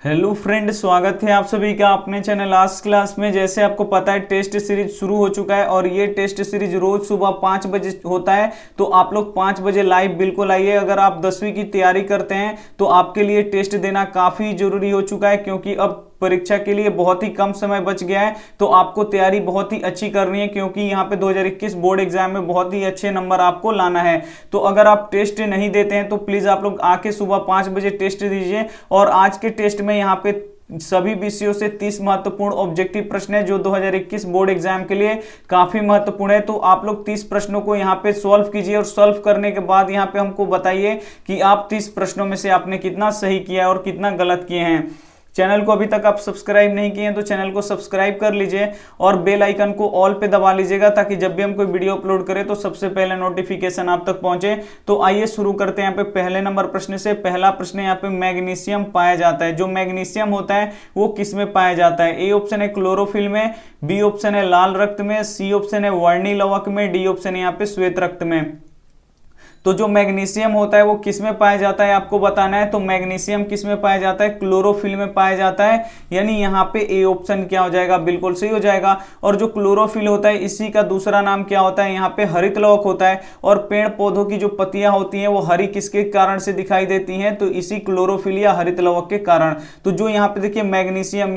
Hello friend, स्वागत है आप सभी का अपने चैनल आज क्लास में। जैसे आपको पता है टेस्ट सीरीज शुरू हो चुका है और ये टेस्ट सीरीज रोज सुबह 5 बजे होता है। तो आप लोग 5 बजे लाइव बिल्कुल आइए। अगर आप 10वीं की तैयारी करते हैं तो आपके लिए टेस्ट देना काफ़ी जरूरी हो चुका है, क्योंकि अब परीक्षा के लिए बहुत ही कम समय बच गया है। तो आपको तैयारी बहुत ही अच्छी करनी है, क्योंकि यहाँ पे 2021 बोर्ड एग्जाम में बहुत ही अच्छे नंबर आपको लाना है। तो अगर आप टेस्ट नहीं देते हैं तो प्लीज़ आप लोग आके सुबह 5 बजे टेस्ट दीजिए। और आज के टेस्ट में यहाँ पे सभी विषयों से 30 महत्वपूर्ण ऑब्जेक्टिव प्रश्न है, जो 2021 बोर्ड एग्जाम के लिए काफी महत्वपूर्ण है। तो आप लोग 30 प्रश्नों को यहाँ पे सॉल्व कीजिए और सॉल्व करने के बाद यहाँ पे हमको बताइए कि आप 30 प्रश्नों में से आपने कितना सही किया है और कितना गलत किए हैं। चैनल को अभी तक आप सब्सक्राइब नहीं किए हैं तो चैनल को सब्सक्राइब कर लीजिए और बेल आइकन को ऑल पे दबा लीजिएगा, ताकि जब भी हम कोई वीडियो अपलोड करें तो सबसे पहले नोटिफिकेशन आप तक पहुंचे। तो आइए शुरू करते हैं यहाँ पे पहले नंबर प्रश्न से। पहला प्रश्न यहाँ पे मैग्नीशियम पाया जाता है। जो मैग्नीशियम होता है वो किस में पाया जाता है? ए ऑप्शन है क्लोरोफिल में, बी ऑप्शन है लाल रक्त में, सी ऑप्शन है वर्णी लवक में, डी ऑप्शन है यहाँ पे श्वेत रक्त में। तो जो मैग्नीशियम होता है वो किस में पाया जाता है आपको बताना है। तो मैग्नीशियम किस में पाया जाता है? क्लोरोफिल में पाया जाता है, यानी यहाँ पे ए ऑप्शन क्या हो जाएगा? बिल्कुल सही हो जाएगा। और जो क्लोरोफिल होता है इसी का दूसरा नाम क्या होता है? यहाँ पे हरित लवक होता है। और पेड़ पौधों की जो पत्तियां होती हैं वो हरी किसके कारण से दिखाई देती हैं? तो इसी क्लोरोफिल या हरित लवक के कारण। तो जो यहाँ पे देखिए मैग्नीशियम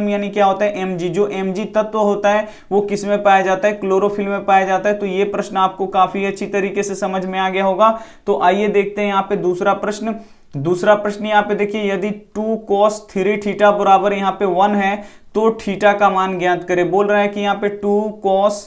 यानी क्या होता है? Mg। जो Mg तत्व होता है वो किस में पाया जाता है? क्लोरोफिल में पाया जाता है। तो ये प्रश्न आपको काफी अच्छी तरीके से समझ में आ गया होगा। तो आइए देखते हैं यहाँ पे दूसरा प्रश्न। दूसरा प्रश्न यहाँ पे देखिए, यदि 2 cos 3 थीटा बराबर यहाँ पे 1 है तो थीटा का मान ज्ञात करें। बोल रहा है कि यहाँ पे 2 cos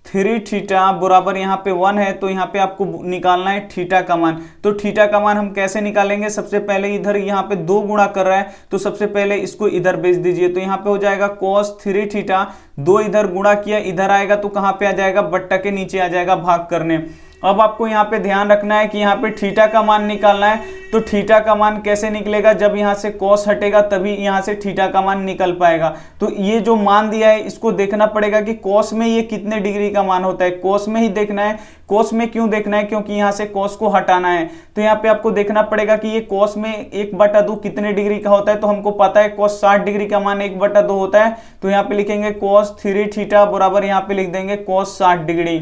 3 थीटा बराबर यहाँ पे 1 है, तो यहाँ पे आपको निकालना है थीटा का मान। तो थीटा का मान हम कैसे निकालेंगे? सबसे पहले इधर यहाँ पे 2 गुणा कर रहा है तो सबसे पहले इसको इधर भेज दीजिए। तो यहाँ पे हो जाएगा cos 3 थीटा, 2 इधर गुणा किया, इधर आएगा तो कहाँ पे आ जाएगा? बट्टा के नीचे आ जाएगा भाग करने। अब आपको यहाँ पे ध्यान रखना है कि यहाँ पे थीटा का मान निकालना है। तो थीटा का मान कैसे निकलेगा? जब यहाँ से cos हटेगा तभी यहाँ से थीटा का मान निकल पाएगा। तो ये जो मान दिया है इसको देखना पड़ेगा कि cos में ये कितने डिग्री का मान होता है। cos में ही देखना है। cos में क्यों देखना है? क्योंकि यहाँ से cos को हटाना है। तो यहाँ पे आपको देखना पड़ेगा कि ये cos में 1/2 कितने डिग्री का होता है। तो हमको पता है cos 60 डिग्री का मान 1/2 होता है। तो यहाँ पे लिखेंगे cos 3 थीटा बराबर यहाँ पे लिख देंगे cos 60 डिग्री।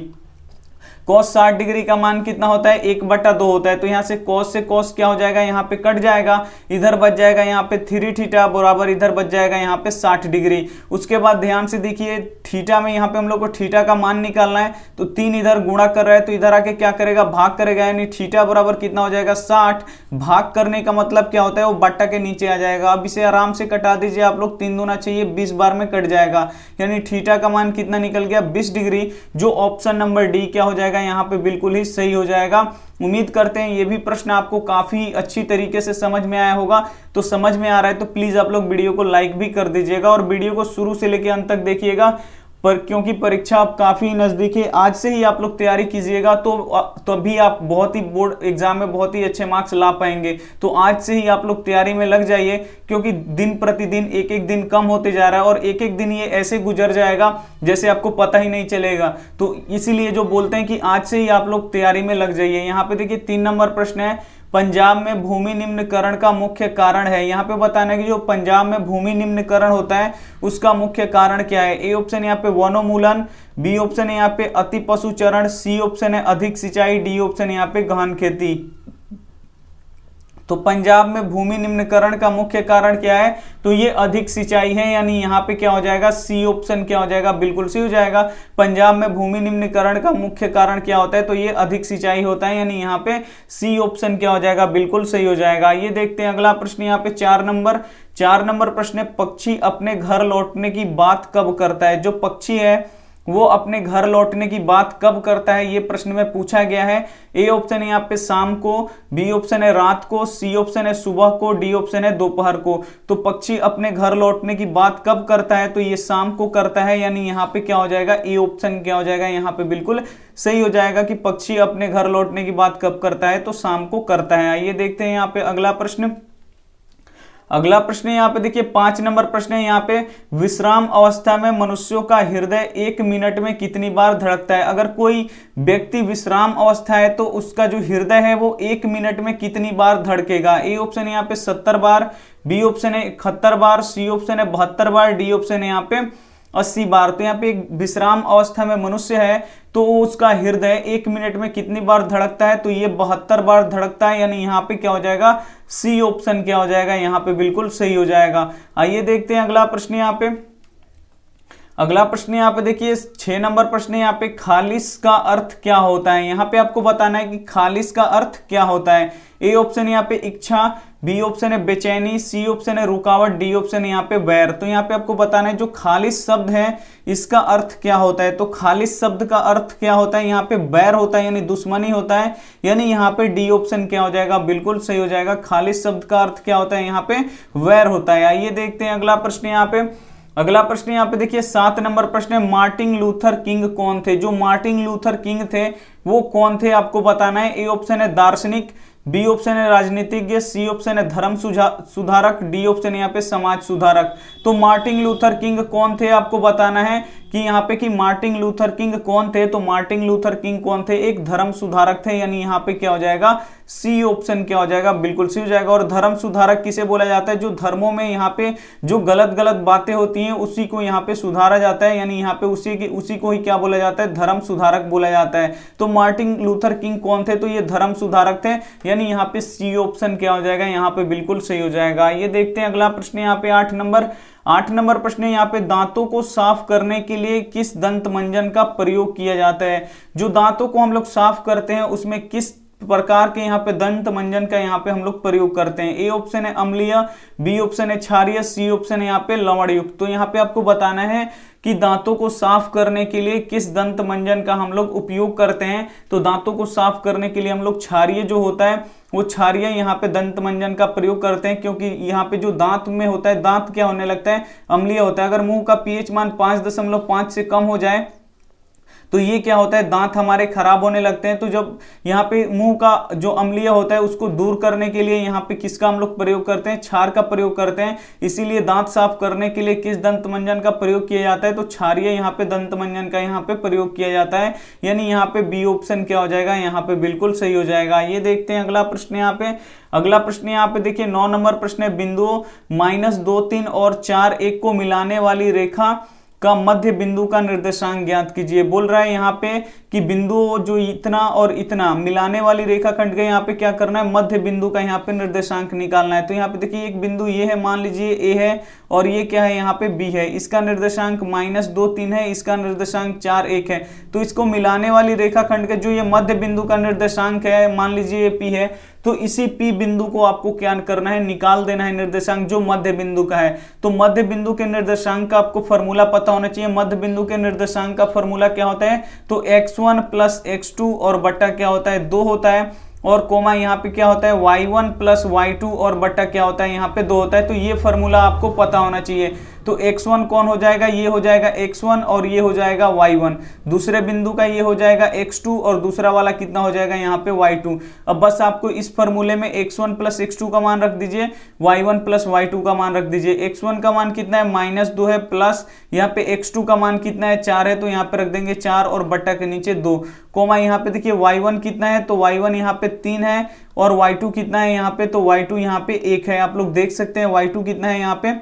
cos 60 डिग्री का मान कितना होता है? 1/2 होता है। तो यहाँ से cos क्या हो जाएगा? यहाँ पे कट जाएगा, इधर बच जाएगा यहाँ पे 3 थीटा बराबर इधर बच जाएगा यहाँ पे 60 डिग्री। उसके बाद ध्यान से देखिए, थीटा में यहाँ पे हम लोग को थीटा का मान निकालना है। तो 3 इधर गुणा कर रहा है तो इधर आके क्या करेगा? भाग करेगा, यानी थीटा बराबर कितना हो जाएगा? 60। भाग करने का मतलब क्या होता है? वो बट्टा के नीचे आ जाएगा। अब इसे आराम से कटा दीजिए आप लोग, 3 दूना चाहिए 20 बार में कट जाएगा, यानी थीटा का मान कितना निकल गया? 20 डिग्री। जो ऑप्शन नंबर डी क्या हो जाएगा? यहाँ पे बिल्कुल ही सही हो जाएगा। उम्मीद करते हैं ये भी प्रश्न आपको काफी अच्छी तरीके से समझ में आया होगा। तो समझ में आ रहा है तो प्लीज आप लोग वीडियो को लाइक भी कर दीजिएगा और वीडियो को शुरू से लेकर अंत तक देखिएगा, क्योंकि परीक्षा अब काफी नजदीक है। आज से ही आप लोग तैयारी कीजिएगा तो अभी आप बहुत ही बोर्ड एग्जाम में बहुत ही अच्छे मार्क्स ला पाएंगे। तो आज से ही आप लोग तैयारी में लग जाइए, क्योंकि दिन प्रतिदिन एक एक दिन कम होते जा रहा है और एक एक दिन ये ऐसे गुजर जाएगा जैसे आपको पता ही नहीं चलेगा। तो इसीलिए जो बोलते हैं कि आज से ही आप लोग तैयारी में लग जाइए। यहाँ पे देखिए 3 नंबर प्रश्न है, पंजाब में भूमि निम्नीकरण का मुख्य कारण है। यहाँ पे बताना है कि जो पंजाब में भूमि निम्नीकरण होता है उसका मुख्य कारण क्या है। ए ऑप्शन यहाँ पे वनोन्मूलन, बी ऑप्शन है यहाँ पे अति पशुचरण, सी ऑप्शन है अधिक सिंचाई, डी ऑप्शन यहाँ पे गहन खेती। तो पंजाब में भूमि निम्नीकरण का मुख्य कारण क्या है? तो ये अधिक सिंचाई है, यानी यहाँ पे क्या हो जाएगा? सी ऑप्शन क्या हो जाएगा? बिल्कुल सही हो जाएगा। पंजाब में भूमि निम्नीकरण का मुख्य कारण क्या होता है? तो ये अधिक सिंचाई होता है, यानी यहाँ पे सी ऑप्शन क्या हो जाएगा? बिल्कुल सही हो जाएगा। ये देखते हैं अगला प्रश्न यहाँ पे 4 नंबर प्रश्न है, पक्षी अपने घर लौटने की बात कब करता है? जो पक्षी है वो अपने घर लौटने की बात कब करता है, ये प्रश्न में पूछा गया है। ए ऑप्शन है यहाँ पे शाम को, बी ऑप्शन है रात को, सी ऑप्शन है सुबह को, डी ऑप्शन है दोपहर को। तो पक्षी अपने घर लौटने की बात कब करता है? तो ये शाम को करता है, यानी यहाँ पे क्या हो जाएगा? ए ऑप्शन क्या हो जाएगा? यहाँ पे बिल्कुल सही हो जाएगा कि पक्षी अपने घर लौटने की बात कब करता है? तो शाम को करता है। आइए देखते हैं यहाँ पे अगला प्रश्न। अगला प्रश्न यहाँ पे देखिए 5 नंबर प्रश्न है यहाँ पे, विश्राम अवस्था में मनुष्यों का हृदय 1 मिनट में कितनी बार धड़कता है। अगर कोई व्यक्ति विश्राम अवस्था है तो उसका जो हृदय है वो 1 मिनट में कितनी बार धड़केगा। ए ऑप्शन यहाँ पे 70 बार, बी ऑप्शन है 71 बार, सी ऑप्शन है 72 बार, डी ऑप्शन है यहाँ पे 80 बार। तो यहाँ पे एक विश्राम अवस्था में मनुष्य है तो उसका हृदय 1 मिनट में कितनी बार धड़कता है, तो ये 72 बार धड़कता है, यानी यहाँ पे क्या हो जाएगा, सी ऑप्शन क्या हो जाएगा, यहाँ पे बिल्कुल सही हो जाएगा। आइए देखते हैं अगला प्रश्न यहाँ पे। अगला प्रश्न यहाँ पे देखिए 6 नंबर प्रश्न यहाँ पे, खालिस का अर्थ क्या होता है। यहाँ पे आपको बताना है कि खालिस का अर्थ क्या होता है। ए ऑप्शन यहाँ पे इच्छा, बी ऑप्शन है बेचैनी, सी ऑप्शन है रुकावट, डी ऑप्शन है यहाँ पे वैर। तो यहाँ पे आपको बताना है जो खालिस शब्द है इसका अर्थ क्या होता है। तो खालिस शब्द का अर्थ क्या होता है, यहाँ पे वैर होता है यानी दुश्मनी होता है, यानी यहाँ पे डी ऑप्शन क्या हो जाएगा, बिल्कुल सही हो जाएगा। खालिस शब्द का अर्थ क्या होता है, यहाँ पे वैर होता है। आइए देखते हैं अगला प्रश्न यहाँ पे। अगला प्रश्न यहाँ पे देखिए 7 नंबर प्रश्न है, मार्टिन लूथर किंग कौन थे। जो मार्टिन लूथर किंग थे वो कौन थे आपको बताना है। ए ऑप्शन है दार्शनिक, बी ऑप्शन है राजनीतिज्ञ, सी ऑप्शन है धर्म सुधारक, डी ऑप्शन यहाँ पे समाज सुधारक। तो मार्टिन लूथर किंग कौन थे आपको बताना है कि यहाँ पे कि मार्टिन लूथर किंग कौन थे। तो मार्टिन लूथर किंग कौन थे, एक धर्म सुधारक थे, यानी यहाँ पे क्या हो जाएगा, सी ऑप्शन क्या हो जाएगा, बिल्कुल सी हो जाएगा। और धर्म सुधारक किसे बोला जाता है, जो धर्मों में यहाँ पे जो गलत गलत बातें होती हैं उसी को यहाँ पे सुधारा जाता है, यानी यहाँ पे उसी को ही क्या बोला जाता है, धर्म सुधारक बोला जाता है। तो मार्टिन लूथर किंग कौन थे, तो ये धर्म सुधारक थे, यानी यहाँ पे सी ऑप्शन क्या हो जाएगा, यहाँ पे बिल्कुल सही हो जाएगा। ये देखते हैं अगला प्रश्न यहाँ पे 8 नंबर प्रश्न है यहाँ पे, दांतों को साफ करने के लिए किस दंत मंजन का प्रयोग किया जाता है। जो दांतों को हम लोग साफ करते हैं उसमें किस प्रकार के यहाँ पे दंत मंजन का यहाँ पे हम लोग प्रयोग करते हैं। ए ऑप्शन है अम्लीय, बी ऑप्शन है क्षारीय, सी ऑप्शन है यहाँ पे लवण युक्त। तो यहाँ पे आपको बताना है कि दांतों को साफ करने के लिए किस दंत मंजन का हम लोग उपयोग करते हैं। तो दांतों को साफ करने के लिए हम लोग क्षारीय जो होता है वो क्षारीय यहाँ पे दंत मंजन का प्रयोग करते हैं, क्योंकि यहाँ पे जो दांत में होता है, दांत क्या होने लगता है, अम्लीय होता है। अगर मुंह का पीएच मान 5.5 से कम हो जाए तो ये क्या होता है, दांत हमारे खराब होने लगते हैं। तो जब यहाँ पे मुंह का जो अम्लीय होता है उसको दूर करने के लिए यहाँ पे किसका हम लोग प्रयोग करते हैं, क्षार का प्रयोग करते हैं। इसीलिए दांत साफ करने के लिए किस दंत मंजन का प्रयोग किया जाता है, तो क्षारीय यहाँ पे दंत मंजन का यहाँ पे प्रयोग किया जाता है, यानी यहाँ पे बी ऑप्शन क्या हो जाएगा, यहाँ पे बिल्कुल सही हो जाएगा। ये देखते हैं अगला प्रश्न यहाँ पे। अगला प्रश्न यहाँ पे देखिए 9 नंबर प्रश्न है, बिंदुओं -2, 3 और 4, 1 को मिलाने वाली रेखा का मध्य बिंदु का निर्देशांक ज्ञात कीजिए। बोल रहा है यहाँ पे कि बिंदु जो इतना और इतना मिलाने वाली रेखा खंड का यहाँ पे क्या करना है, मध्य बिंदु का यहाँ पे निर्देशांक निकालना है। तो यहाँ पे देखिए एक बिंदु ये है, मान लीजिए ए है, और ये क्या है यहाँ पे बी है। इसका निर्देशांक -2, 3 है, इसका निर्देशांक 4, 1 है। तो इसको मिलाने वाली रेखा खंड का जो ये मध्य बिंदु का निर्देशांक है, मान लीजिए ये पी है, तो इसी पी बिंदु को आपको क्या करना है, निकाल देना है निर्देशांक जो मध्य बिंदु का है। तो मध्य बिंदु के निर्देशांक का आपको फॉर्मूला पता होना चाहिए। मध्य बिंदु के निर्देशांक का फॉर्मूला क्या होता है, तो x1 + x2 और बट्टा क्या होता है, 2 होता है, और कोमा यहाँ पे क्या होता है, y1 + y2 और बट्टा क्या होता है, यहाँ पे 2 होता है। तो ये फॉर्मूला आपको पता होना चाहिए। तो x1 कौन हो जाएगा, ये हो जाएगा x1 और ये हो जाएगा y1। दूसरे बिंदु का ये हो जाएगा x2 और दूसरा वाला कितना हो जाएगा यहाँ पे y2। अब बस आपको इस फॉर्मूले में x1 + x2 का मान रख दीजिए, y1 + y2 का मान रख दीजिए। x1 का मान कितना है, -2 है, प्लस यहाँ पे x2 का मान कितना है, 4 है, तो यहाँ पे रख देंगे 4 और बट्टा के नीचे 2, कोमा यहाँ पे देखिए y1 कितना है, तो y1 यहाँ पे 3 है, और y2 कितना है यहाँ पे, तो y2 यहाँ पे 1 है। आप लोग देख सकते हैं y2 कितना है यहाँ पे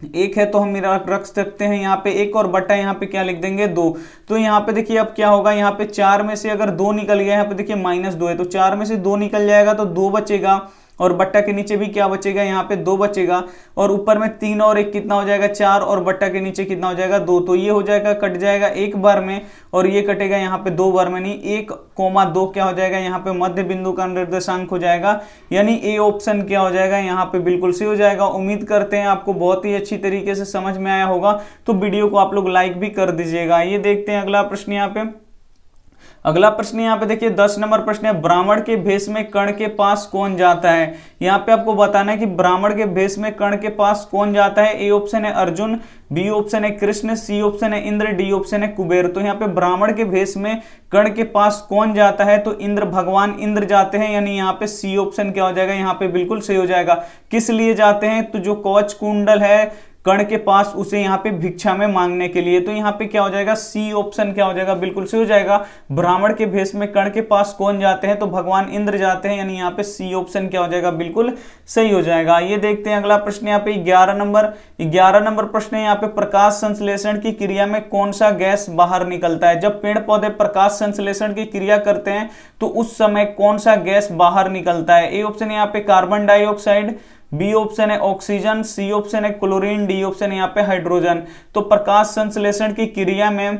1 है, तो हम रख सकते हैं यहाँ पे 1 और बट्टा यहाँ पे क्या लिख देंगे 2। तो यहाँ पे देखिए अब क्या होगा, यहाँ पे 4 में से अगर 2 निकल गया, यहाँ पे देखिए -2 है, तो 4 में से 2 निकल जाएगा तो 2 बचेगा, और बट्टा के नीचे भी क्या बचेगा, यहाँ पे 2 बचेगा, और ऊपर में 3 और 1 कितना हो जाएगा 4, और बट्टा के नीचे कितना हो जाएगा 2। तो ये हो जाएगा, कट जाएगा 1 बार में, और ये कटेगा यहाँ पे 2 बार में, नहीं 1,2 क्या हो जाएगा, यहाँ पे मध्य बिंदु का निर्देशांक हो जाएगा, यानी ए ऑप्शन क्या हो जाएगा, यहाँ पे बिल्कुल सही हो जाएगा। उम्मीद करते हैं आपको बहुत ही अच्छी तरीके से समझ में आया होगा, तो वीडियो को आप लोग लाइक भी कर दीजिएगा। ये देखते हैं अगला प्रश्न यहाँ पे। अगला प्रश्न यहाँ पे देखिए 10 नंबर प्रश्न है, ब्राह्मण के भेष में कर्ण के पास कौन जाता है। यहाँ पे आपको बताना है कि ब्राह्मण के भेष में कर्ण के पास कौन जाता है। ए ऑप्शन है अर्जुन, बी ऑप्शन है कृष्ण, सी ऑप्शन है इंद्र, डी ऑप्शन है कुबेर। तो यहाँ पे ब्राह्मण के भेष में कर्ण के पास कौन जाता है, तो इंद्र, भगवान इंद्र जाते हैं, यानी यहाँ पे सी ऑप्शन क्या हो जाएगा, यहाँ पे बिल्कुल सही हो जाएगा। किस लिए जाते हैं, तो जो कवच कुंडल है कर्ण के पास उसे यहाँ पे भिक्षा में मांगने के लिए। तो यहाँ पे क्या हो जाएगा, सी ऑप्शन क्या हो जाएगा, बिल्कुल सही हो जाएगा। ब्राह्मण के भेष में कर्ण के पास कौन जाते हैं, तो भगवान इंद्र जाते हैं, यानी यहाँ पे सी ऑप्शन क्या हो जाएगा, बिल्कुल सही हो जाएगा। ये देखते हैं अगला प्रश्न यहाँ पे 11 नंबर प्रश्न है यहाँ पे, प्रकाश संश्लेषण की क्रिया में कौन सा गैस बाहर निकलता है। जब पेड़ पौधे प्रकाश संश्लेषण की क्रिया करते हैं तो उस समय कौन सा गैस बाहर निकलता है। ए ऑप्शन यहाँ पे कार्बन डाइऑक्साइड, बी ऑप्शन है ऑक्सीजन, सी ऑप्शन है क्लोरीन, डी ऑप्शन है यहाँ पे हाइड्रोजन। तो प्रकाश संश्लेषण की क्रिया में,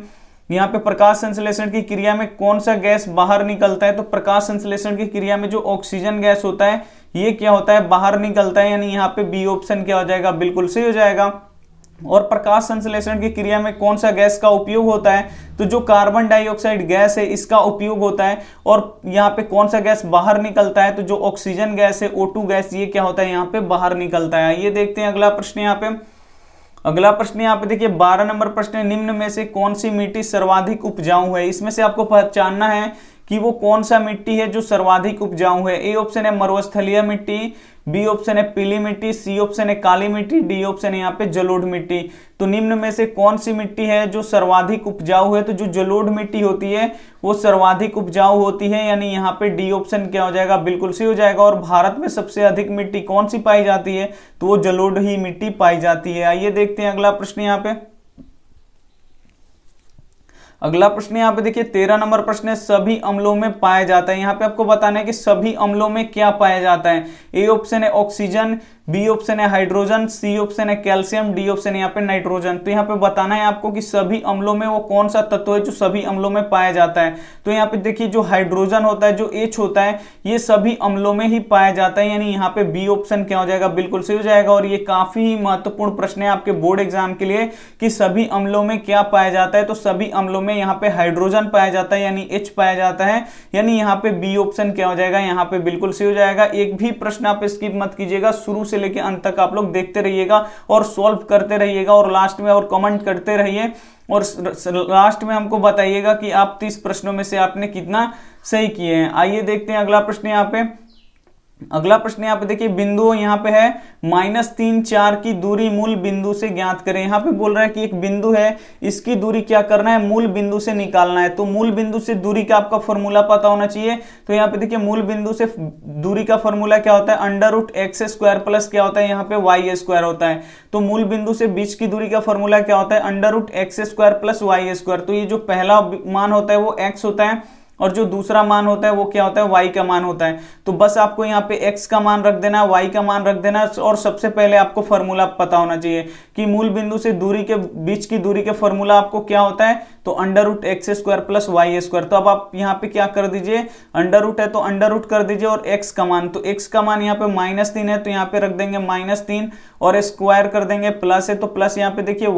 यहाँ पे प्रकाश संश्लेषण की क्रिया में कौन सा गैस बाहर निकलता है, तो प्रकाश संश्लेषण की क्रिया में जो ऑक्सीजन गैस होता है ये क्या होता है, बाहर निकलता है, यानी यहाँ पे बी ऑप्शन क्या हो जाएगा, बिल्कुल सही हो जाएगा। और प्रकाश संश्लेषण की क्रिया में कौन सा गैस का उपयोग होता है, तो जो कार्बन डाइऑक्साइड गैस है इसका उपयोग होता है। और यहाँ पे कौन सा गैस बाहर निकलता है, तो जो ऑक्सीजन गैस है O2 गैस, ये क्या होता है, यहाँ पे बाहर निकलता है। ये देखते हैं अगला प्रश्न यहाँ पे। अगला प्रश्न यहाँ पे देखिए 12 नंबर प्रश्न है, निम्न में से कौन सी मिट्टी सर्वाधिक उपजाऊ है। इसमें से आपको पहचानना है कि वो कौन सा मिट्टी है जो सर्वाधिक उपजाऊ है। ए ऑप्शन है मरुस्थलीय मिट्टी, बी ऑप्शन है पीली मिट्टी, सी ऑप्शन है काली मिट्टी, डी ऑप्शन है यहाँ पे जलोढ़ मिट्टी। तो निम्न में से कौन सी मिट्टी है जो सर्वाधिक उपजाऊ है, तो जो जलोढ़ मिट्टी होती है वो सर्वाधिक उपजाऊ होती है, यानी यहाँ पे डी ऑप्शन क्या हो जाएगा, बिल्कुल सही हो जाएगा। और भारत में सबसे अधिक मिट्टी कौन सी पाई जाती है, तो वो जलोढ़ ही मिट्टी पाई जाती है। आइए देखते हैं अगला प्रश्न यहाँ पे। अगला प्रश्न यहाँ पे देखिए 13 नंबर प्रश्न है, सभी अम्लों में पाया जाता है। यहाँ पे आपको बताना है कि सभी अम्लों में क्या पाया जाता है। ए ऑप्शन है ऑक्सीजन, बी ऑप्शन है हाइड्रोजन, सी ऑप्शन है कैल्शियम, डी ऑप्शन है यहाँ पे नाइट्रोजन। तो यहाँ पे बताना है आपको कि सभी अम्लों में वो कौन सा तत्व है जो सभी अम्लों में पाया जाता है। तो यहाँ पे देखिए जो हाइड्रोजन होता है, जो H होता है, ये सभी अम्लों में ही पाया जाता है, यानी यहाँ पे बी ऑप्शन क्या हो जाएगा, बिल्कुल सही हो जाएगा। और ये काफी महत्वपूर्ण प्रश्न है आपके बोर्ड एग्जाम के लिए कि सभी अम्लों में क्या पाया जाता है। तो सभी अम्लों में यहाँ पे हाइड्रोजन पाया जाता है, यानी H पाया जाता है, यानी यहाँ पे बी ऑप्शन क्या हो जाएगा, यहाँ पे बिल्कुल सही हो जाएगा। एक भी प्रश्न आप स्किप मत कीजिएगा, शुरू से लेकर अंत तक आप लोग देखते रहिएगा और सॉल्व करते रहिएगा, और लास्ट में और कमेंट करते रहिए, और लास्ट में हमको बताइएगा कि आप 30 प्रश्नों में से आपने कितना सही किए हैं। आइए देखते हैं अगला प्रश्न यहाँ पे। अगला प्रश्न यहाँ पे देखिए, बिंदु यहाँ पे है -3, 4 की दूरी मूल बिंदु से ज्ञात करें। यहाँ पे बोल रहा है कि एक बिंदु है, इसकी दूरी क्या करना है, मूल बिंदु से निकालना है। तो मूल बिंदु से दूरी का आपका फॉर्मूला पता होना चाहिए। तो यहाँ पे देखिए मूल बिंदु से दूरी का फॉर्मूला क्या होता है, √x² प्लस क्या होता है, यहाँ पे y² होता है। तो मूल बिंदु से बीच की दूरी का फॉर्मूला क्या होता है, √x² प्लस y²। तो ये जो पहला मान होता है वो x होता है, और जो दूसरा मान होता है वो क्या होता है, y का मान होता है। तो बस आपको यहाँ पे x का मान रख देना, y का मान रख देना, और सबसे पहले आपको फॉर्मूला पता होना चाहिए कि मूल बिंदु से दूरी के बीच की दूरी के फॉर्मूला आपको क्या होता है, तो √x² प्लस y²। तो अब आप यहाँ पे क्या कर दीजिए, अंडर है तो अंडर कर दीजिए, और x का मान, तो x का मान यहाँ पे -3 है तो यहाँ पे रख देंगे -3, और स्क्वायर कर देंगे, प्लस है तो प्लस, यहाँ पे देखिए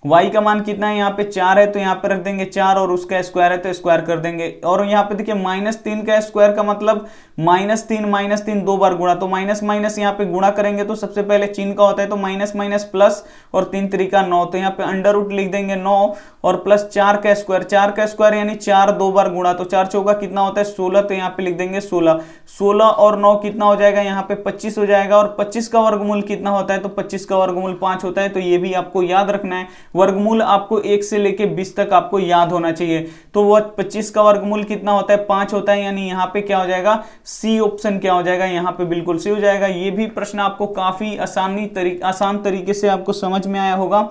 y का मान कितना है, यहाँ पे 4 है तो यहाँ पे रख देंगे 4, और उसका स्क्वायर है तो स्क्वायर कर देंगे। और यहाँ पे देखिए -3 का स्क्वायर का मतलब -3 दो बार गुणा, तो माइनस माइनस यहाँ पे गुणा करेंगे तो सबसे पहले चिन्ह का होता है, तो माइनस माइनस प्लस, और 3 3 9, तो यहाँ पे अंडर लिख देंगे 9, और प्लस 4 का स्क्वायर यानी 4 दो बार गुणा, तो 4 चौका कितना होता है 16, तो यहाँ पे लिख देंगे 16 और 9 कितना हो जाएगा, यहाँ पे 25 हो जाएगा। और 25 का वर्गमूल कितना होता है, तो 25 का वर्गमूल 5 होता है। तो ये भी आपको याद रखना है, वर्गमूल आपको 1 से लेके 20 तक आपको याद होना चाहिए। तो वो 25 का वर्गमूल कितना होता है, 5 होता है, यानी यहाँ पे क्या हो जाएगा, सी ऑप्शन क्या हो जाएगा, यहाँ पे बिल्कुल सही हो जाएगा। ये भी प्रश्न आपको काफी आसान तरीके से आपको समझ में आया होगा।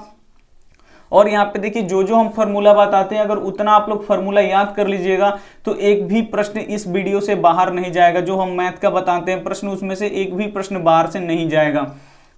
और यहाँ पे देखिए जो जो हम फार्मूला बताते हैं, अगर उतना आप लोग फार्मूला याद कर लीजिएगा तो एक भी प्रश्न इस वीडियो से बाहर नहीं जाएगा। जो हम मैथ का बताते हैं प्रश्न, उसमें से एक भी प्रश्न बाहर से नहीं जाएगा।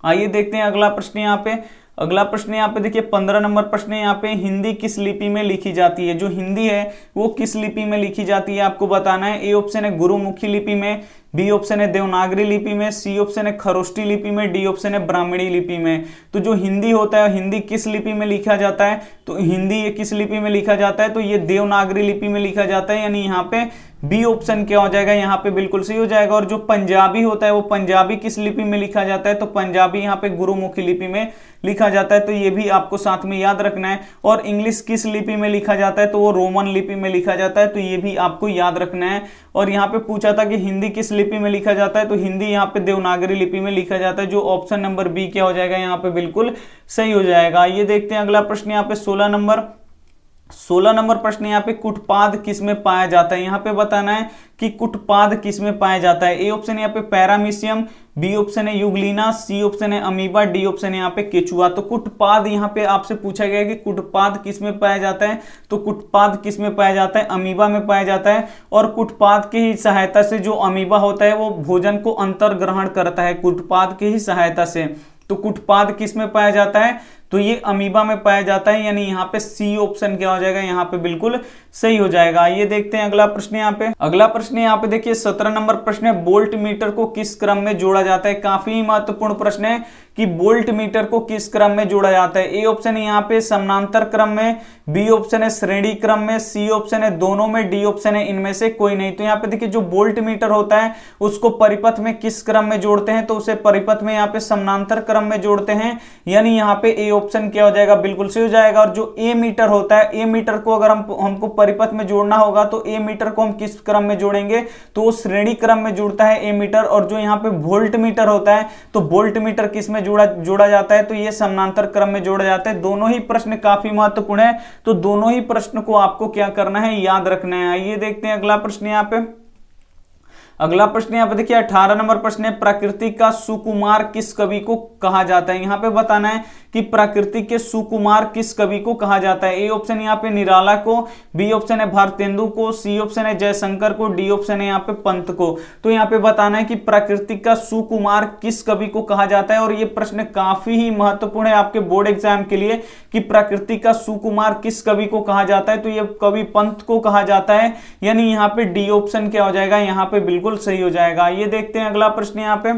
आइए देखते हैं अगला प्रश्न यहाँ पे। अगला प्रश्न यहाँ पे देखिए 15 नंबर प्रश्न है, यहाँ पे हिंदी किस लिपि में लिखी जाती है। जो हिंदी है वो किस लिपि में लिखी जाती है आपको बताना है। ए ऑप्शन है गुरुमुखी लिपि में, बी ऑप्शन है देवनागरी लिपि में, सी ऑप्शन है खरोष्टी लिपि में, डी ऑप्शन है ब्राह्मणी लिपि में। तो जो हिंदी होता है, हिंदी किस लिपि में लिखा जाता है, तो हिंदी ये किस लिपि में लिखा जाता है, तो ये देवनागरी लिपि में लिखा जाता है, यानी यहाँ पे बी ऑप्शन क्या हो जाएगा, यहाँ पे बिल्कुल सही हो जाएगा। और जो पंजाबी होता है वो पंजाबी किस लिपि में लिखा जाता है, तो पंजाबी यहाँ पे गुरुमुखी लिपि में लिखा जाता है, तो ये भी आपको साथ में याद रखना है। और इंग्लिश किस लिपि में लिखा जाता है, तो वो रोमन लिपि में लिखा जाता है, तो ये भी आपको याद रखना है। और यहाँ पे पूछा था कि हिंदी किस लिपि में लिखा जाता है, तो हिंदी यहाँ पे देवनागरी लिपि में लिखा जाता है, जो ऑप्शन नंबर बी क्या हो जाएगा, यहाँ पे बिल्कुल सही हो जाएगा। ये देखते हैं अगला प्रश्न यहाँ पे 16 नंबर प्रश्न यहाँ पे कुटपाद किस में पाया जाता है। यहाँ पे बताना है कि कुटपाद किस में पाया जाता है। ए ऑप्शन यहाँ पे पैरामीशियम, बी ऑप्शन है युगलीना, सी ऑप्शन है अमीबा, डी ऑप्शन है यहाँ पे केचुआ। तो कुटपाद यहाँ पे आपसे पूछा गया है कि कुटपाद किस में पाया जाता है, तो कुटपाद किस में पाया जाता है, अमीबा में पाया जाता है। और कुटपाद की ही सहायता से जो अमीबा होता है वो भोजन को अंतर्ग्रहण करता है, कुटपाद की ही सहायता से। तो कुटपाद किस में पाया जाता है, तो ये अमीबा में पाया जाता है, यानी यहाँ पे सी ऑप्शन क्या हो जाएगा, यहाँ पे बिल्कुल सही हो जाएगा। ये देखते हैं अगला प्रश्न यहाँ पे। अगला प्रश्न यहाँ पे देखिए 17 नंबर प्रश्न है, बोल्ट मीटर को किस क्रम में जोड़ा जाता है। काफी महत्वपूर्ण प्रश्न है कि बोल्ट मीटर को किस क्रम में जोड़ा जाता है। ए ऑप्शन है यहाँ पे समानांतर क्रम में, बी ऑप्शन है श्रेणी क्रम में, सी ऑप्शन है दोनों में, डी ऑप्शन है इनमें से कोई नहीं। तो यहाँ पे देखिए जो बोल्ट मीटर होता है उसको परिपथ में किस क्रम में जोड़ते हैं, तो उसे परिपथ में यहाँ पे समानांतर क्रम में जोड़ते हैं, यानी यहाँ पे ए ऑप्शन क्या हो जाएगा, बिल्कुल सही हो जाएगा। और जो ए मीटर होता है, ए मीटर को अगर हमको परिपथ में जोड़ना होगा तो ए मीटर को हम किस क्रम में जोड़ेंगे, तो वो श्रेणी क्रम में जुड़ता है ए मीटर। और जो यहाँ पे वोल्ट मीटर होता है, तो वोल्ट मीटर किस में जोड़ा जाता है, तो ये समानांतर क्रम में जोड़ा जाता है। दोनों ही प्रश्न काफी महत्वपूर्ण है, तो दोनों ही प्रश्न को आपको क्या करना है, याद रखना है। आइए देखते हैं अगला प्रश्न यहाँ पे। अगला प्रश्न यहाँ पे देखिए 18 नंबर प्रश्न है, प्रकृति का सुकुमार किस कवि को कहा जाता है। यहाँ पे बताना है कि प्रकृति के सुकुमार किस कवि को कहा जाता है। ए ऑप्शन यहाँ पे निराला को, बी ऑप्शन है भारतेंदु को, सी ऑप्शन है जयशंकर को, डी ऑप्शन है यहाँ पे पंत को। तो यहाँ पे बताना है कि प्रकृति का सुकुमार किस कवि को कहा जाता है। और ये प्रश्न काफी ही महत्वपूर्ण है आपके बोर्ड एग्जाम के लिए कि प्रकृति का सुकुमार किस कवि को कहा जाता है, तो ये कवि पंत को कहा जाता है, यानी यहाँ पे डी ऑप्शन क्या हो जाएगा, यहाँ पे बिल्कुल सही हो जाएगा। ये देखते हैं अगला प्रश्न यहाँ पे।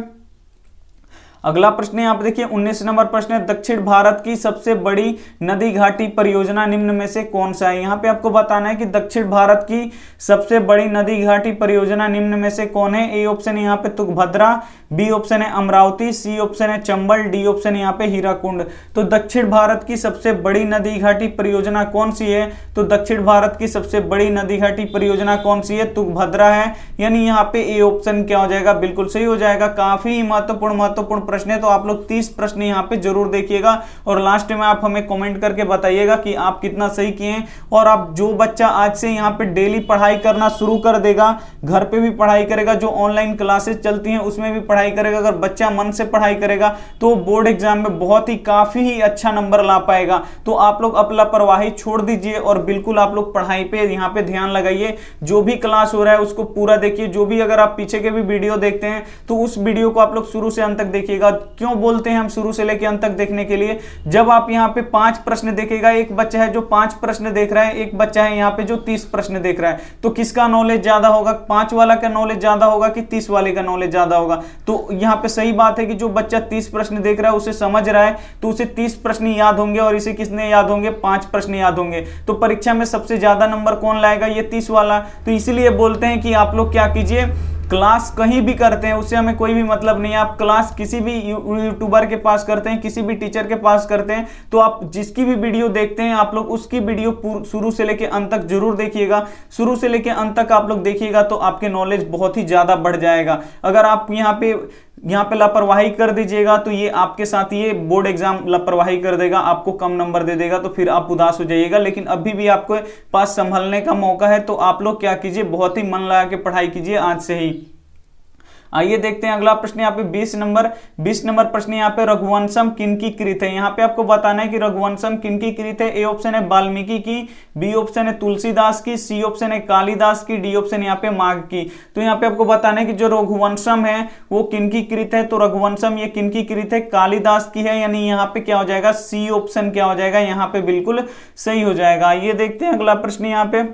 अगला प्रश्न यहाँ पे देखिए 19 नंबर प्रश्न है, दक्षिण भारत की सबसे बड़ी नदी घाटी परियोजना निम्न में से कौन सा है। यहाँ पे आपको बताना है कि दक्षिण भारत की सबसे बड़ी नदी घाटी परियोजना निम्न में से कौन है। ए ऑप्शन यहाँ पे तुंगभद्रा, बी ऑप्शन है अमरावती, सी ऑप्शन है चंबल, डी ऑप्शन यहाँ पे हीराकुंड। तो दक्षिण भारत की सबसे बड़ी नदी घाटी परियोजना कौन सी है, तो दक्षिण भारत की सबसे बड़ी नदी घाटी परियोजना कौन सी है, तुंगभद्रा है, यानी यहाँ पे ए ऑप्शन क्या हो जाएगा, बिल्कुल सही हो जाएगा। काफी महत्वपूर्ण प्रश्न है, तो आप लोग 30 प्रश्न यहाँ पे जरूर देखिएगा और लास्ट में आप हमें कमेंट करके बताइएगा कि आप कितना सही किए हैं। और आप जो बच्चा आज से यहाँ पे डेली पढ़ाई करना शुरू कर देगा, घर पे भी पढ़ाई करेगा, जो ऑनलाइन क्लासेस चलती हैं उसमें भी पढ़ाई करेगा, अगर बच्चा मन से पढ़ाई करेगा तो बोर्ड एग्जाम में बहुत ही काफी ही अच्छा नंबर ला पाएगा। तो आप लोग अब लापरवाही छोड़ दीजिए और बिल्कुल आप लोग पढ़ाई पे यहाँ पे ध्यान लगाइए। जो भी क्लास हो रहा है उसको पूरा देखिए, जो भी अगर आप पीछे के भी वीडियो देखते हैं तो उस वीडियो को आप लोग शुरू से अंत तक देखिएगा। क्यों बोलते हैं हम शुरू से लेकर अंत तक देखने के लिए, जब आप यहाँ पे 5 प्रश्न देखेगा, एक बच्चा है जो 5 प्रश्न देख रहा है, एक बच्चा है यहाँ पे जो 30 प्रश्न देख रहा है, तो किसका नॉलेज ज्यादा होगा, 5 वाला का नॉलेज ज्यादा होगा कि 30 वाले का नॉलेज ज्यादा होगा। तो यहाँ पे सही बात है कि जो बच्चा 30 प्रश्न देख रहा है उसे समझ रहा है तो उसे 30 प्रश्न याद होंगे और इसे किसने याद होंगे, 5 प्रश्न याद होंगे। तो परीक्षा में सबसे ज्यादा नंबर कौन लाएगा, ये 30 वाला। तो इसीलिए बोलते हैं कि आप लोग क्या कीजिए, क्लास कहीं भी करते हैं उससे हमें कोई भी मतलब नहीं है। आप क्लास किसी भी यूट्यूबर के पास करते हैं, किसी भी टीचर के पास करते हैं, तो आप जिसकी भी वीडियो देखते हैं आप लोग उसकी वीडियो शुरू से लेकर अंत तक जरूर देखिएगा। शुरू से लेकर अंत तक आप लोग देखिएगा तो आपके नॉलेज बहुत ही ज्यादा बढ़ जाएगा। अगर आप यहाँ पे लापरवाही कर दीजिएगा तो ये आपके साथ ये बोर्ड एग्जाम लापरवाही कर देगा, आपको कम नंबर दे देगा, तो फिर आप उदास हो जाइएगा। लेकिन अभी भी आपके पास संभलने का मौका है, तो आप लोग क्या कीजिए, बहुत ही मन लगा के पढ़ाई कीजिए आज से ही। आइए देखते हैं अगला प्रश्न यहाँ पे 20 नंबर प्रश्न यहाँ पे रघुवंशम किनकी कृत है। यहाँ पे आपको बताना है कि रघुवंशम किनकी कृत है। ए ऑप्शन है वाल्मीकि की, बी ऑप्शन है तुलसीदास की, सी ऑप्शन है कालिदास की, डी ऑप्शन यहाँ पे माघ की। तो यहाँ पे आपको बताना है कि जो रघुवंशम है वो किनकी कृत है, तो रघुवंशम ये किनकी कृत है, कालिदास की है, यानी यहाँ पे क्या हो जाएगा, सी ऑप्शन क्या हो जाएगा, यहाँ पे बिल्कुल सही हो जाएगा। ये देखते हैं अगला प्रश्न यहाँ पे।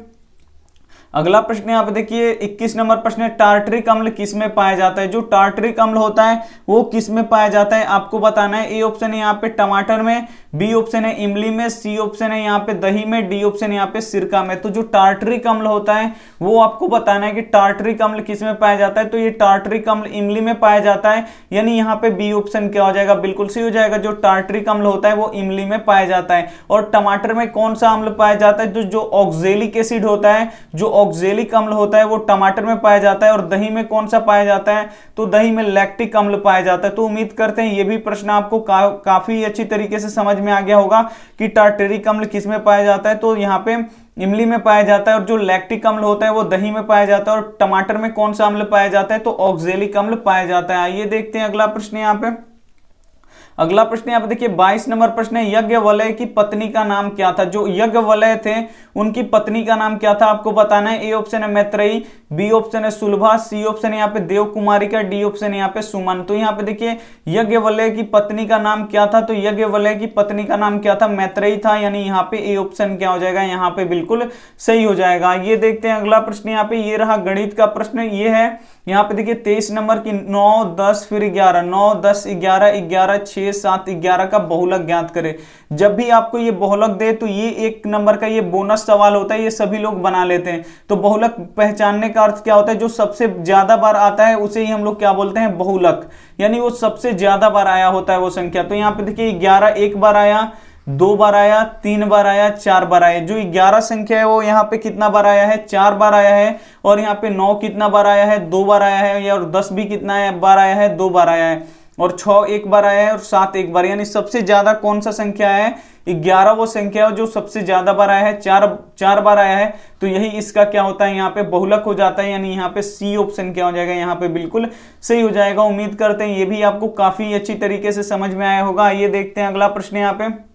अगला प्रश्न यहाँ पे देखिए 21 नंबर प्रश्न है, टार्टरिक अम्ल किस में पाया जाता है। जो टार्टरिक अम्ल होता है वो किस में पाया जाता है आपको बताना है। ए ऑप्शन है यहाँ पे टमाटर में, बी ऑप्शन है इमली में, सी ऑप्शन है यहाँ पे दही में, डी ऑप्शन यहाँ पे सिरका में। तो जो टार्टरिक अम्ल होता है वो आपको बताना है कि टार्टरिक अम्ल किस में पाया जाता है। तो ये टार्टरिक अम्ल इमली में पाया जाता है, यानी यहाँ पे बी ऑप्शन क्या हो जाएगा, बिल्कुल सही हो जाएगा। जो टार्टरिक अम्ल होता है वो इमली में पाया जाता है। और टमाटर में कौन सा अम्ल पाया जाता है, जो ऑक्जेलिक एसिड होता है, जो ऑक्जेलिक अम्ल होता है वो टमाटर में पाया जाता है। और दही में कौन सा पाया जाता है, तो दही में लैक्टिक अम्ल पाया जाता है। तो उम्मीद करते हैं ये भी प्रश्न आपको काफी अच्छी तरीके से समझ में आ गया होगा कि टार्टरिक अम्ल किस में पाया जाता है। तो यहाँ पे इमली में पाया जाता है, और जो लैक्टिक अम्ल होता है वो दही में पाया जाता है। और टमाटर में कौन सा अम्ल पाया जाता है, तो ऑक्जेलिक अम्ल पाया जाता है। आइए देखते हैं अगला प्रश्न यहाँ पे। अगला प्रश्न यहाँ पे देखिए 22 नंबर प्रश्न है, यज्ञवल्क्य की पत्नी का नाम क्या था। जो यज्ञवल्क्य थे उनकी पत्नी का नाम क्या था आपको बताना है। ए ऑप्शन है मैत्रेयी, बी ऑप्शन है सुलभा, सी ऑप्शन है यहाँ पे देव कुमारिका, डी ऑप्शन है यहाँ पे सुमन। तो यहाँ पे देखिए यज्ञवल्क्य की पत्नी का नाम क्या था, तो यज्ञवल्क्य की पत्नी का नाम क्या था, मैत्रेयी था, यानी यहाँ पे ए ऑप्शन क्या हो जाएगा, यहाँ पे बिल्कुल सही हो जाएगा। ये देखते हैं अगला प्रश्न यहाँ पे, ये रहा गणित का प्रश्न। ये है यहाँ पे देखिए 23 नंबर की 9, 10 फिर 11, 9, 10, 11, 11, 6, 7, 11 का बहुलक ज्ञात करें। जब भी आपको ये बहुलक दे तो ये 1 नंबर का ये बोनस सवाल होता है, ये सभी लोग बना लेते हैं। तो बहुलक पहचानने का अर्थ क्या होता है, जो सबसे ज्यादा बार आता है उसे ही हम लोग क्या बोलते हैं, बहुलक, यानी वो सबसे ज्यादा बार आया होता है वो संख्या। तो यहाँ पे देखिए 11 एक बार आया, 2 बार आया, 3 बार आया, 4 बार आया। जो 11 संख्या है वो यहाँ पे कितना बार आया है, 4 बार आया है। और यहाँ पे 9 कितना बार आया है, 2 बार आया है। और 10 भी कितना बार आया है, 2 बार आया है। और 6 एक बार आया है, और 7 एक बार। यानी सबसे ज्यादा कौन सा संख्या है, 11 वो संख्या है जो सबसे ज्यादा बार आया है, 4 बार आया है। तो यही इसका क्या होता है, यहाँ पे बहुलक हो जाता है, यानी यहाँ पे सी ऑप्शन क्या हो जाएगा, यहाँ पे बिल्कुल सही हो जाएगा। उम्मीद करते हैं ये भी आपको काफी अच्छी तरीके से समझ में आया होगा। ये देखते हैं अगला प्रश्न यहाँ पे।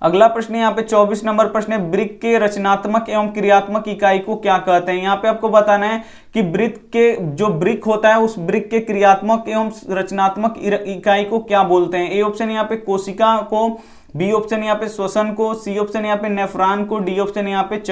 अगला प्रश्न यहाँ पे 24 नंबर प्रश्न है, वृक्क के रचनात्मक एवं क्रियात्मक इकाई को क्या कहते हैं। यहाँ पे आपको बताना है कि वृक्क के जो वृक्क होता है उस वृक्क के क्रियात्मक एवं रचनात्मक इकाई को क्या बोलते हैं। ए ऑप्शन यहाँ पे कोशिका को, बी ऑप्शन यहाँ पे श्वसन को, सी ऑप्शन यहाँ पे नेफ्रॉन को, डी ऑप्शन यहाँ पे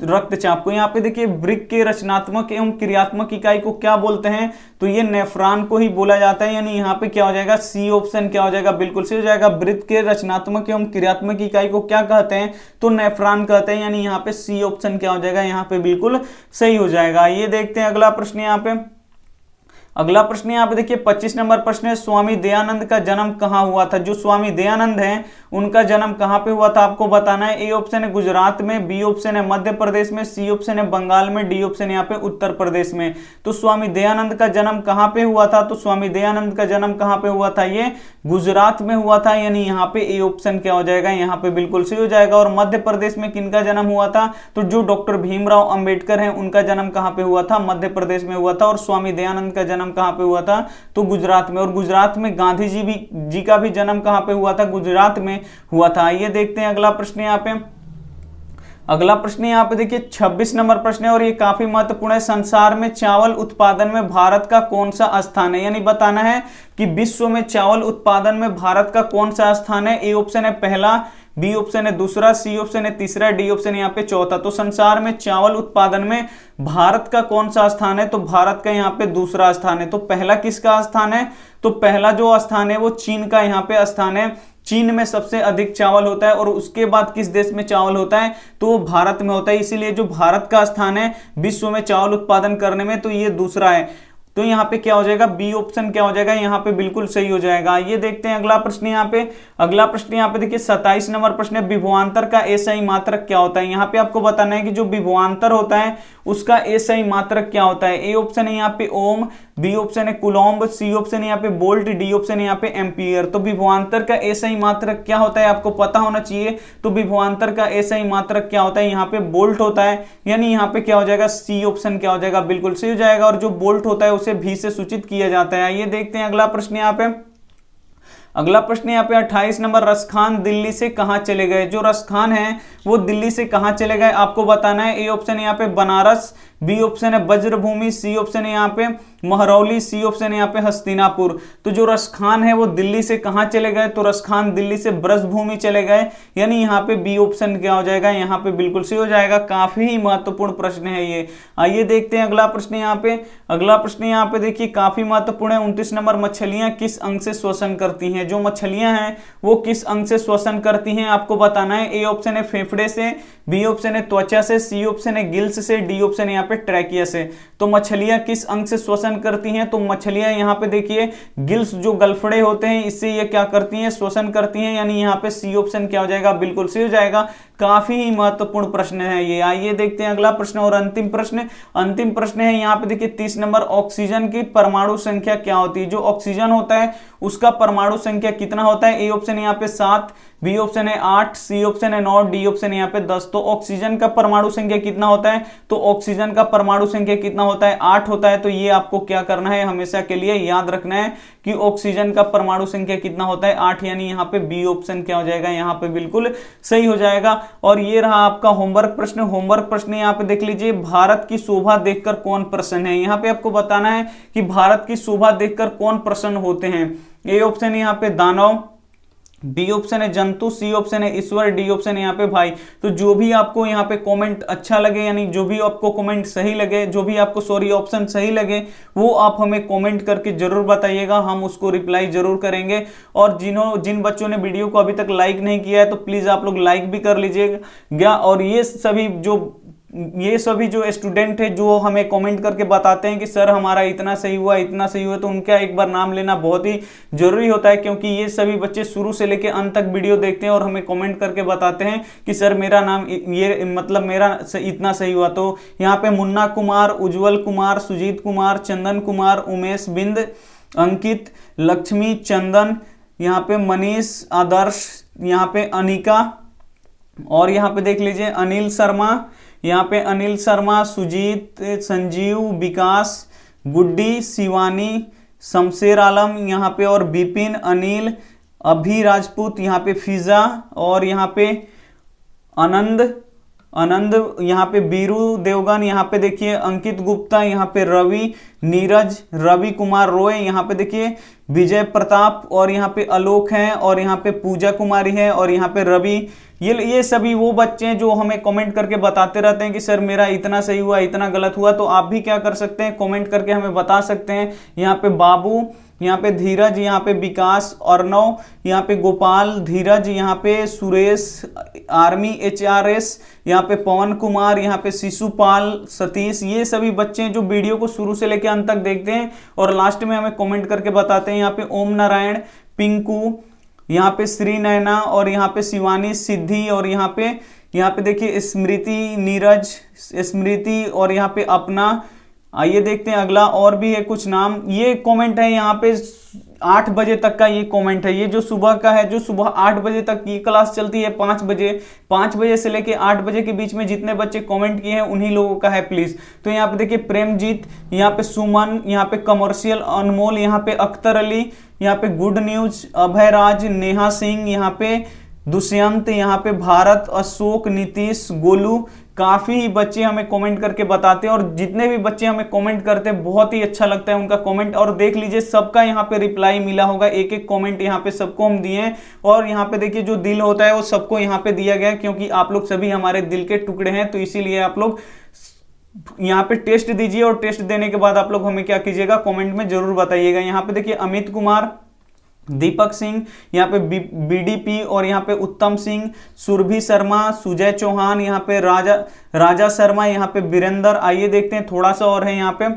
रक्तचाप को। यहाँ पे देखिए वृक्क के रचनात्मक एवं क्रियात्मक इकाई को क्या बोलते हैं, तो ये नेफ्रॉन को ही बोला जाता है, यानी यहाँ पे क्या हो जाएगा, सी ऑप्शन क्या हो जाएगा, बिल्कुल सही हो जाएगा। वृक्क के रचनात्मक एवं क्रियात्मक इकाई को क्या कहते हैं, तो नेफ्रॉन कहते हैं, यानी यहाँ पे सी ऑप्शन क्या हो जाएगा, यहाँ पे बिल्कुल सही हो जाएगा। ये देखते हैं अगला प्रश्न यहाँ पे। अगला प्रश्न यहाँ पे देखिए 25 नंबर प्रश्न है, स्वामी दयानंद का जन्म कहाँ हुआ था। जो स्वामी दयानंद हैं उनका जन्म कहाँ पे हुआ था आपको बताना है। ए ऑप्शन है गुजरात में, बी ऑप्शन है मध्य प्रदेश में, सी ऑप्शन है बंगाल में, डी ऑप्शन यहाँ पे उत्तर प्रदेश में। तो स्वामी दयानंद का जन्म कहाँ पे हुआ था, तो स्वामी दयानंद का जन्म कहाँ पे हुआ था, ये गुजरात में हुआ था, यानी यहाँ पे ए ऑप्शन क्या हो जाएगा, यहाँ पे बिल्कुल सही हो जाएगा। और मध्य प्रदेश में किनका जन्म हुआ था, तो जो डॉक्टर भीमराव अंबेडकर हैं उनका जन्म कहाँ पे हुआ था, मध्य प्रदेश में हुआ था। और स्वामी दयानंद का जन्म कहाँ पे हुआ था, तो गुजरात में। और गुजरात में गांधी जी का भी जन्म कहाँ पे हुआ था, गुजरात में हुआ था। ये देखते हैं अगला प्रश्न यहाँ पे। अगला प्रश्न यहाँ पे देखिए 26 नंबर प्रश्न है, और ये काफी महत्वपूर्ण है। संसार में चावल उत्पादन में भारत का कौन सा स्थान है, यानी बताना है कि विश्व में चावल उत्पादन में भारत का कौन सा स्थान है। ए ऑप्शन है पहला, बी ऑप्शन है दूसरा, सी ऑप्शन है तीसरा, डी ऑप्शन यहाँ पे चौथा। तो संसार में चावल उत्पादन में भारत का कौन सा स्थान है, तो भारत का यहाँ पे दूसरा स्थान है। तो पहला किसका स्थान है, तो पहला जो स्थान है वो चीन का यहाँ पे स्थान है। चीन में सबसे अधिक चावल होता है, और उसके बाद किस देश में चावल होता है, तो भारत में होता है। इसीलिए जो भारत का स्थान है विश्व में चावल उत्पादन करने में, तो ये दूसरा है। तो यहाँ पे क्या हो जाएगा, बी ऑप्शन क्या हो जाएगा, यहाँ पे बिल्कुल सही हो जाएगा। ये देखते हैं अगला प्रश्न यहाँ पे। अगला प्रश्न यहाँ पे देखिए 27 नंबर प्रश्न है, विभवांतर का एसआई मात्रक क्या होता है। यहाँ पे आपको बताना है कि जो विभवांतर होता है उसका एसआई मात्रक क्या होता है। ए ऑप्शन है यहाँ पे ओम, बी ऑप्शन है कुलॉम्ब, सी ऑप्शन है यहाँ पे वोल्ट, डी ऑप्शन है यहाँ पे एम्पियर। तो विभवांतर का एसआई मात्रक क्या होता है आपको पता होना चाहिए। तो विभवांतर का एसआई मात्रक क्या होता है, यहाँ पे वोल्ट होता है, यानी यहाँ पे क्या हो जाएगा, सी ऑप्शन क्या हो जाएगा, बिल्कुल सही हो जाएगा। और जो वोल्ट होता है उसे भी से सूचित किया जाता है। ये देखते हैं अगला प्रश्न यहाँ पे। अगला प्रश्न यहाँ पे 28 नंबर, रसखान दिल्ली से कहां चले गए। जो रसखान है वो दिल्ली से कहां चले गए आपको बताना है। ए ऑप्शन है यहाँ पे बनारस, बी ऑप्शन है वज्रभूमि, सी ऑप्शन है यहाँ पे महरौली, सी ऑप्शन है यहाँ पे हस्तिनापुर। तो जो रसखान है वो दिल्ली से कहाँ चले गए, तो रसखान दिल्ली से ब्रजभूमि चले गए, यानी यहाँ पे बी ऑप्शन क्या हो जाएगा, यहाँ पे बिल्कुल सही हो जाएगा। काफी महत्वपूर्ण प्रश्न है ये। आइए देखते हैं अगला प्रश्न यहाँ पे। अगला प्रश्न यहाँ पे देखिए काफी महत्वपूर्ण है। 29 नंबर, मछलियां किस अंग से श्वसन करती हैं। जो मछलियां हैं वो किस अंग से श्वसन करती हैं आपको बताना है। ए ऑप्शन है फेफड़े से, बी ऑप्शन है त्वचा से, सी ऑप्शन है गिल्स से, डी ऑप्शन है यहाँ पे ट्रैकिया से। तो मछलियां किस अंग से श्वसन करती हैं, तो मछलियां यहाँ पे देखिए गिल्स जो गलफड़े होते हैं इससे ये क्या करती हैं, श्वसन करती हैं, यानी यहाँ पे सी ऑप्शन क्या हो जाएगा, बिल्कुल सही हो जाएगा। काफी ही महत्वपूर्ण प्रश्न है ये। आइए देखते हैं अगला प्रश्न और अंतिम प्रश्न। अंतिम प्रश्न है यहाँ पे देखिए 30 नंबर, ऑक्सीजन की परमाणु संख्या क्या होती है। जो ऑक्सीजन होता है उसका परमाणु संख्या कितना होता है। ए ऑप्शन यहाँ पे 7, बी ऑप्शन है 8, सी ऑप्शन है 9, डी ऑप्शन यहाँ पे 10। तो ऑक्सीजन का परमाणु संख्या कितना होता है, तो ऑक्सीजन का परमाणु संख्या कितना होता है, 8 होता है। तो ये आपको क्या करना है, हमेशा के लिए याद रखना है कि ऑक्सीजन का परमाणु संख्या कितना होता है, 8, यानी यहाँ पे बी ऑप्शन क्या हो जाएगा, यहाँ पे बिल्कुल सही हो जाएगा। और ये रहा आपका होमवर्क प्रश्न। होमवर्क प्रश्न यहाँ पे देख लीजिए, भारत की शोभा देखकर कौन प्रसन्न है। यहाँ पे आपको बताना है कि भारत की शोभा देखकर कौन प्रसन्न होते हैं। ए ऑप्शन यहाँ पे दानव, बी ऑप्शन है जंतु, सी ऑप्शन है ईश्वर, डी ऑप्शन है यहाँ पे भाई। तो जो भी आपको यहाँ पे कमेंट अच्छा लगे, यानी जो भी आपको कमेंट सही लगे, जो भी आपको ऑप्शन सही लगे, वो आप हमें कमेंट करके जरूर बताइएगा, हम उसको रिप्लाई जरूर करेंगे। और जिन बच्चों ने वीडियो को अभी तक लाइक नहीं किया है तो प्लीज आप लोग लाइक भी कर लीजिएगा। और ये सभी जो स्टूडेंट है जो हमें कमेंट करके बताते हैं कि सर हमारा इतना सही हुआ, इतना सही हुआ, तो उनका एक बार नाम लेना बहुत ही जरूरी होता है, क्योंकि ये सभी बच्चे शुरू से लेकर अंत तक वीडियो देखते हैं और हमें कमेंट करके बताते हैं कि सर मेरा नाम ये मतलब मेरा इतना सही हुआ। तो यहाँ पे मुन्ना कुमार, उज्जवल कुमार, सुजीत कुमार, चंदन कुमार, उमेश बिंद, अंकित, लक्ष्मी, चंदन, यहाँ पे मनीष, आदर्श, यहाँ पे अनिका, और यहाँ पे देख लीजिए अनिल शर्मा, यहाँ पे अनिल शर्मा, सुजीत, संजीव, विकास, गुड्डी, शिवानी, शमशेर आलम, यहाँ पे और विपिन, अनिल, अभी राजपूत, यहाँ पे फिजा, और यहाँ पे आनंद, यहाँ पे बीरू देवगन, यहाँ पे देखिए अंकित गुप्ता, यहाँ पे रवि, नीरज, रवि कुमार रॉय, यहाँ पे देखिए विजय प्रताप, और यहाँ पे आलोक हैं, और यहाँ पे पूजा कुमारी है, और यहाँ पे रवि। ये सभी वो बच्चे हैं जो हमें कमेंट करके बताते रहते हैं कि सर मेरा इतना सही हुआ, इतना गलत हुआ। तो आप भी क्या कर सकते हैं, कमेंट करके हमें बता सकते हैं। यहाँ पे बाबू, यहाँ पे धीरज, यहाँ पे विकास, अर्णव, यहाँ पे गोपाल, धीरज, यहाँ पे सुरेश, आर्मी HRS, यहाँ पे पवन कुमार, यहाँ पे शिशुपाल, सतीश। ये सभी बच्चे हैं जो वीडियो को शुरू से लेकर अंत तक देखते हैं और लास्ट में हमें कमेंट करके बताते हैं। यहाँ पे ओम नारायण, पिंकू, यहाँ पे श्री नैना, और यहाँ पे शिवानी, सिद्धि, और यहाँ पे देखिए स्मृति, नीरज, स्मृति, और यहाँ पे अपना। आइए देखते हैं अगला, और भी है कुछ नाम। ये कमेंट है यहाँ पे 8 बजे तक का, ये कमेंट है, ये जो सुबह का है, जो सुबह 8 बजे तक ये क्लास चलती है। 5 बजे से लेके 8 बजे के बीच में जितने बच्चे कमेंट किए हैं उन्हीं लोगों का है प्लीज। तो यहाँ पे देखिए प्रेमजीत, यहाँ पे सुमन, यहाँ पे कमर्शियल अनमोल, यहाँ पे अख्तर अली, यहाँ पे गुड न्यूज, अभय राज, नेहा सिंह, यहाँ पे दुष्यंत, यहाँ पे भारत, अशोक, नीतीश, गोलू। काफी बच्चे हमें कमेंट करके बताते हैं, और जितने भी बच्चे हमें कमेंट करते हैं बहुत ही अच्छा लगता है उनका कमेंट। और देख लीजिए सबका यहाँ पे रिप्लाई मिला होगा, एक एक कमेंट यहाँ पे सबको हम दिए हैं। और यहाँ पे देखिए जो दिल होता है वो सबको यहाँ पे दिया गया है, क्योंकि आप लोग सभी हमारे दिल के टुकड़े हैं। तो इसीलिए आप लोग यहाँ पे टेस्ट दीजिए, और टेस्ट देने के बाद आप लोग हमें क्या कीजिएगा, कमेंट में जरूर बताइएगा। यहाँ पे देखिए अमित कुमार, दीपक सिंह, यहाँ पे BDP, और यहाँ पे उत्तम सिंह, सुरभि शर्मा, सुजय चौहान, यहाँ पे राजा शर्मा, यहाँ पे वीरेंद्र। आइए देखते हैं थोड़ा सा और है यहाँ पे,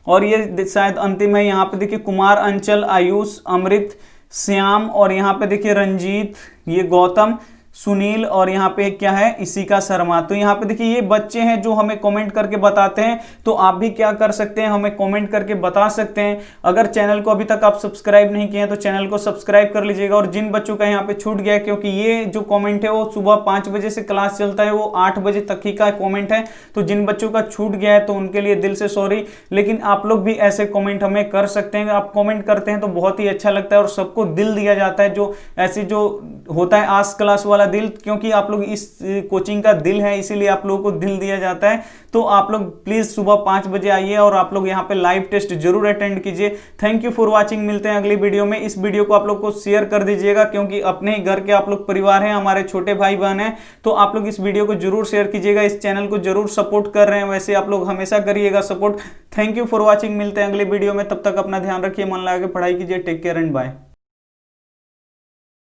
और ये शायद अंतिम है। यहाँ पे देखिए कुमार, अंचल, आयुष, अमृत, श्याम, और यहाँ पे देखिए रंजीत, ये गौतम, सुनील, और यहाँ पे क्या है इशिका शर्मा। तो यहाँ पे देखिए ये बच्चे हैं जो हमें कमेंट करके बताते हैं। तो आप भी क्या कर सकते हैं, हमें कमेंट करके बता सकते हैं। अगर चैनल को अभी तक आप सब्सक्राइब नहीं किए हैं तो चैनल को सब्सक्राइब कर लीजिएगा। और जिन बच्चों का यहाँ पे छूट गया है, क्योंकि ये जो कमेंट है वो सुबह 5 बजे से क्लास चलता है, वो 8 बजे तक ही का कमेंट है। तो जिन बच्चों का छूट गया है तो उनके लिए दिल से सॉरी, लेकिन आप लोग भी ऐसे कमेंट हमें कर सकते हैं। आप कमेंट करते हैं तो बहुत ही अच्छा लगता है और सबको दिल दिया जाता है। जो ऐसी जो होता है आस क्लास वाला वाला दिल, क्योंकि आप लोग इस कोचिंग का दिल है, इसीलिए आप लोगों को दिल दिया जाता है। तो आप लोग प्लीज सुबह 5 बजे आइए और आप लोग यहाँ पे लाइव टेस्ट जरूर अटेंड कीजिए। थैंक यू फॉर वॉचिंग, मिलते हैं अगली वीडियो में। इस वीडियो को आप लोग को शेयर कर दीजिएगा, क्योंकि अपने ही घर के आप लोग परिवार हैं, हमारे छोटे भाई बहन हैं, तो आप लोग इस वीडियो को जरूर शेयर कीजिएगा। इस चैनल को जरूर सपोर्ट कर रहे हैं, वैसे आप लोग हमेशा करिएगा support. Thank you for watching, मिलते हैं अगली वीडियो में। तब तक अपना ध्यान रखिए, मन लगा के पढ़ाई कीजिए। Take care and bye.